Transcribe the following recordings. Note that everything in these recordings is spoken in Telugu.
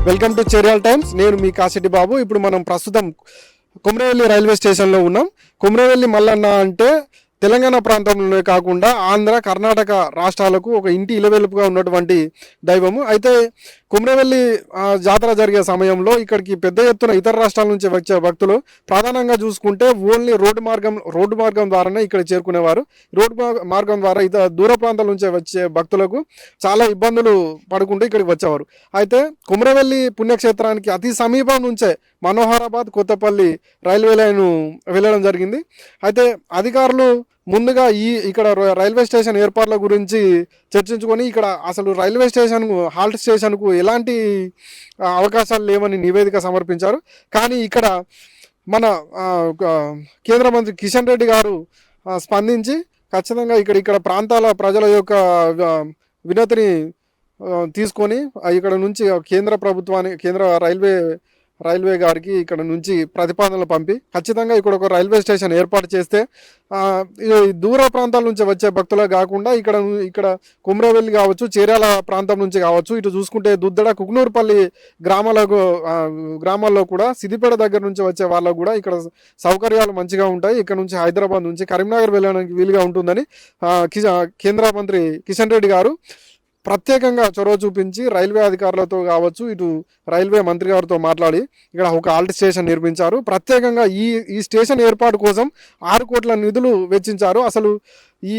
Welcome to Cheriyal times. నేను మీ కాసిటి బాబు. ఇప్పుడు మనం ప్రస్తుతం కుమ్రవెల్లి రైల్వే స్టేషన్లో ఉన్నాం. కుమ్రవెల్లి మల్లన్న అంటే తెలంగాణ ప్రాంతంలోనే కాకుండా ఆంధ్ర, కర్ణాటక రాష్ట్రాలకు ఒక ఇంటి ఇలవెలుపుగా ఉన్నటువంటి దైవము. అయితే కుమ్రవెల్లి జాతర జరిగే సమయంలో ఇక్కడికి పెద్ద ఎత్తున ఇతర రాష్ట్రాల నుంచి వచ్చే భక్తులు ప్రధానంగా చూసుకుంటే ఓన్లీ రోడ్డు మార్గం ద్వారానే ఇక్కడ చేరుకునేవారు. మార్గం ద్వారా దూర ప్రాంతాల నుంచి వచ్చే భక్తులకు చాలా ఇబ్బందులు పడుకుంటూ ఇక్కడికి వచ్చేవారు. అయితే కుమ్రవెల్లి పుణ్యక్షేత్రానికి అతి సమీపం నుంచే మనోహరాబాద్, కొత్తపల్లి రైల్వే లైన్ వెళ్ళడం జరిగింది. అయితే అధికారులు ముందుగా ఇక్కడ రైల్వే స్టేషన్ ఏర్పాట్ల గురించి చర్చించుకొని ఇక్కడ అసలు రైల్వే హాల్ట్ స్టేషన్కు ఎలాంటి అవకాశాలు లేవని నివేదిక సమర్పించారు. కానీ ఇక్కడ మన కేంద్ర మంత్రి కిషన్ రెడ్డి గారు స్పందించి ఖచ్చితంగా ఇక్కడ ప్రాంతాల ప్రజల యొక్క వినతిని తీసుకొని ఇక్కడ నుంచి కేంద్ర రైల్వే గారికి ఇక్కడ నుంచి ప్రతిపాదనలు పంపి ఖచ్చితంగా ఇక్కడ ఒక రైల్వే స్టేషన్ ఏర్పాటు చేస్తే దూర ప్రాంతాల నుంచి వచ్చే భక్తులే కాకుండా ఇక్కడ కుమ్రవెల్లి కావచ్చు, చేర్యాల ప్రాంతం నుంచి కావచ్చు, ఇటు చూసుకుంటే దుద్దడ, కుకునూరుపల్లి గ్రామాల్లో కూడా సిద్దిపేట దగ్గర నుంచి వచ్చే వాళ్ళకు కూడా ఇక్కడ సౌకర్యాలు మంచిగా ఉంటాయి. ఇక్కడ నుంచి హైదరాబాద్ నుంచి కరీంనగర్ వెళ్ళడానికి వీలుగా ఉంటుందని కేంద్ర మంత్రి కిషన్ రెడ్డి గారు ప్రత్యేకంగా చొరవ చూపించి రైల్వే అధికారులతో కావచ్చు, ఇటు రైల్వే మంత్రి గారితో మాట్లాడి ఇక్కడ ఒక హాల్ట్ స్టేషన్ నిర్మించారు. ప్రత్యేకంగా ఈ స్టేషన్ ఏర్పాటు కోసం 6 కోట్ల నిధులు వెచ్చించారు. అసలు ఈ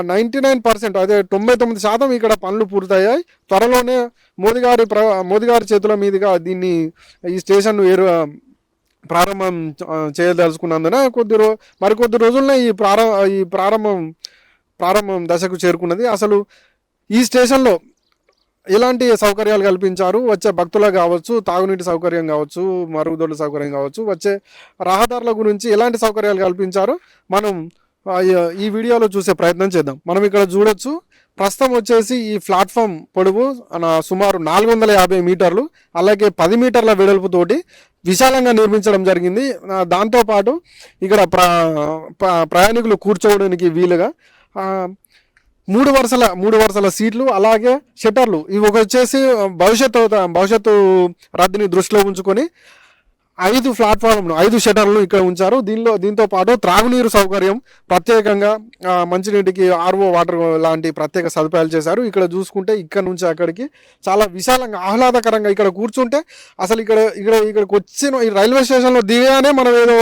99% అదే 99% ఇక్కడ పనులు పూర్తయ్యాయి. త్వరలోనే మోదీ గారి చేతుల మీదుగా ఈ స్టేషన్ ప్రారంభం చేయదలుచుకున్నందున మరికొద్ది రోజుల్లో ఈ ప్రారంభం దశకు చేరుకున్నది. అసలు ఈ స్టేషన్లో ఎలాంటి సౌకర్యాలు కల్పించారు, వచ్చే భక్తులకు కావచ్చు, తాగునీటి సౌకర్యం కావచ్చు, మరుగుదొడ్ల సౌకర్యం కావచ్చు, వచ్చే రహదారుల గురించి ఎలాంటి సౌకర్యాలు కల్పించారు మనం ఈ వీడియోలో చూసే ప్రయత్నం చేద్దాం. మనం ఇక్కడ చూడొచ్చు, ప్రస్తుతం వచ్చేసి ఈ ప్లాట్ఫామ్ పొడవు సుమారు 450 మీటర్లు, అలాగే 10 మీటర్ల వెడల్పుతోటి విశాలంగా నిర్మించడం జరిగింది. దాంతోపాటు ఇక్కడ ప్రయాణికులు కూర్చోవడానికి వీలుగా 3 వరుసల సీట్లు, అలాగే షట్టర్లు, ఇవి వచ్చేసి భవిష్యత్తు రద్దీని దృష్టిలో ఉంచుకొని 5 షట్టర్లు ఇక్కడ ఉంచారు. దీంతో పాటు త్రాగునీరు సౌకర్యం, ప్రత్యేకంగా మంచినీటికి RO వాటర్ లాంటి ప్రత్యేక సదుపాయాలు చేశారు. ఇక్కడ చూసుకుంటే ఇక్కడ నుంచి అక్కడికి చాలా విశాలంగా ఆహ్లాదకరంగా ఇక్కడ కూర్చుంటే అసలు ఇక్కడికి వచ్చిన ఈ రైల్వే స్టేషన్లో దిగానే మనం ఏదో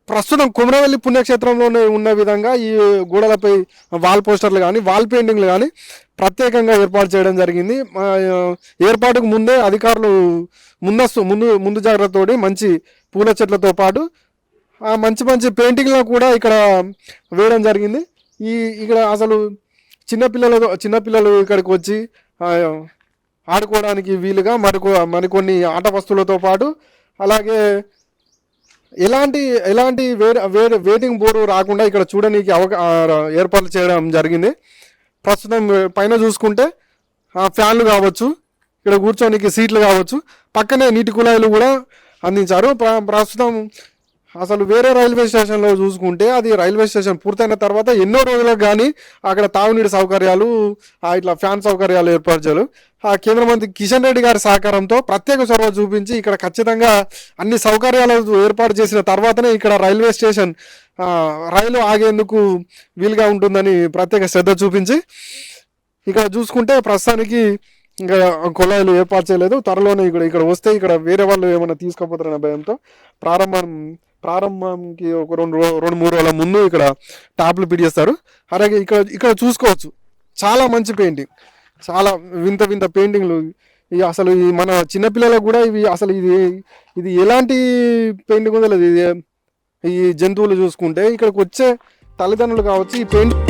ప్రస్తుతం కుమ్రవెల్లి పుణ్యక్షేత్రంలోనే ఉన్న విధంగా ఈ గోడలపై వాల్ పోస్టర్లు కానీ, వాల్ పెయింటింగ్లు కానీ ప్రత్యేకంగా ఏర్పాటు చేయడం జరిగింది. ఏర్పాటుకు ముందే అధికారులు ముందు జాగ్రత్తతోటి మంచి పూల చెట్లతో పాటు మంచి పెయింటింగ్లను కూడా ఇక్కడ వేయడం జరిగింది. ఇక్కడ అసలు చిన్నపిల్లలు ఇక్కడికి వచ్చి ఆడుకోవడానికి వీలుగా మరికొన్ని ఆట వస్తువులతో పాటు, అలాగే ఎలాంటి వెయిటింగ్ బోర్డు రాకుండా ఇక్కడ చూడడానికి ఏర్పాట్లు చేయడం జరిగింది. ప్రస్తుతం పైన చూసుకుంటే ఫ్యాన్లు కావచ్చు, ఇక్కడ కూర్చోడానికి సీట్లు కావచ్చు, పక్కనే నీటి కుళాయిలు కూడా అందించారు. ప్రస్తుతం అసలు వేరే రైల్వే స్టేషన్లో చూసుకుంటే అది రైల్వే స్టేషన్ పూర్తయిన తర్వాత ఎన్నో రోజులకు కానీ అక్కడ తాగునీటి సౌకర్యాలు, ఇట్లా ఫ్యాన్ సౌకర్యాలు ఏర్పాటు చేయాలి. కేంద్ర మంత్రి కిషన్ రెడ్డి గారి సహకారంతో ప్రత్యేక చొరవ చూపించి ఇక్కడ ఖచ్చితంగా అన్ని సౌకర్యాలు ఏర్పాటు చేసిన తర్వాతనే ఇక్కడ రైల్వే స్టేషన్ రైలు ఆగేందుకు వీలుగా ఉంటుందని ప్రత్యేక శ్రద్ధ చూపించి ఇక్కడ చూసుకుంటే ప్రస్తుతానికి ఇంకా కుళాయిలు ఏర్పాటు చేయలేదు. త్వరలోనే ఇక్కడ వస్తే ఇక్కడ వేరే వాళ్ళు ఏమైనా తీసుకోపోతారనే భయంతో ప్రారంభంకి ఒక 2-3 రోజుల ముందు ఇక్కడ టాప్లు పిడిచేస్తారు. అలాగే ఇక్కడ చూసుకోవచ్చు, చాలా మంచి పెయింటింగ్, చాలా వింత పెయింటింగ్లు. అసలు మన చిన్నపిల్లలకు కూడా ఇది ఎలాంటి పెయింటింగ్ ఉందో లేదు. ఈ జంతువులు చూసుకుంటే ఇక్కడికి వచ్చే తల్లిదండ్రులు కావచ్చు, ఈ పెయింటింగ్